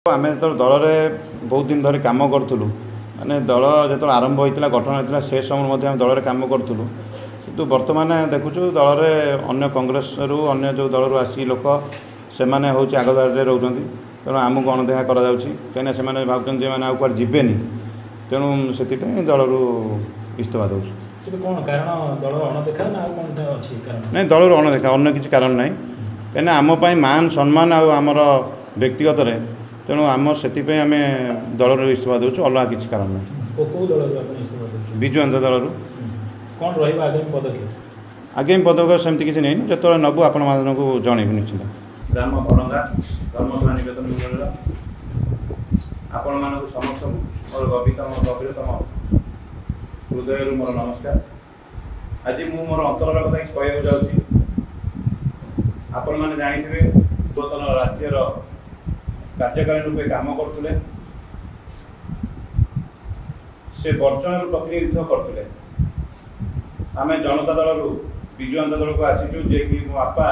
आम जो दल में बहुत दिन धरी कम करूँ माने दल जो आरंभ होता गठन होता से समय आम दल में कम करूँ किंतु बर्तमान देखुचु दल में अन्य कांग्रेस रु अन्य जो दल आसी लोक से हूँ आगदारे रोच तेणु आमको अणदेखा कहीं से भावुँ आगे जीवेनि तेणु से दल रु इस्तीफा दूँ नहीं दल रु अणदेखा अन्य किसी कारण ना कहीं आमपाई मान सम्मान आमर व्यक्तिगत तेणु आम से आम दल रु इस्तीफा दूँ अलग किसी कारण ना विजु जनता दल रु कौन रहा आगामी पदक्षेप आगामी पदक्षेप सेमती किसी नहीं जो नबू आपण मानक जनइबू निश्चित ग्राम भड़ंगा धर्मशाला निकेतन मंडल आपण मानक समस्त मोर गभीरतम हृदय मोर नमस्कार। आज मु मोर अंतरर कथा कि कहूँ जाऊँगी आपण मैंने जानी पूर्वतन राज्यर कार्यकारी रूपे काम करते से वर्चन प्रतिनिधित्व करते आम जनता दल रु विजु जनता दल को आसीचु जे कि मो बापा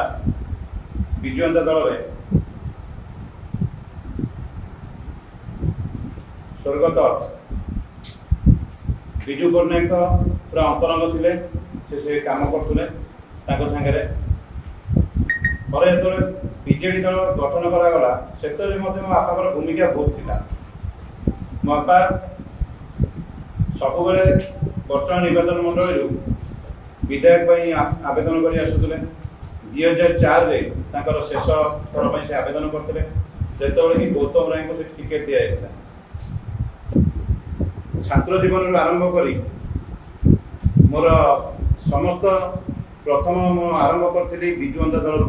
विजु जनता दल में स्वर्गत विजु पट्टनायक पूरा अंतरंग थे से काम करते सागर पर जो बीजेडी दल गठन करागला से मो बापा भूमिका बहुत थिला मो बापा सब वर्तमान निर्वाचन मंडल विधायक आवेदन कर आसुले 2004 शेष थर से आवेदन करते जो कि गौतम राय को टिकेट दि जाता छात्र जीवन आरंभ कर मोर समस्त प्रथम आरंभ करी विजु जनता दल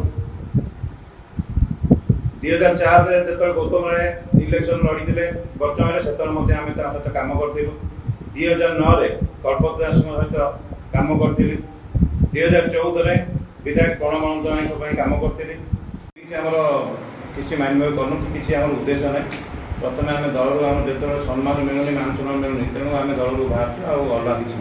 2004 जो गौतम राय इलेक्शन लड़ी वर्तमान से सहित कम करूँ 2009 कल्पत दास सहित कम करी 2014 विधायक प्रणव नायक कम करी किसी मानव करूँ कि आम उद्देश्य ना प्रथम आम दल रु आम जो सम्मान मिलूनी मान सम्मान मिलूनी तेणु आम दल रु बाहर अलग किसी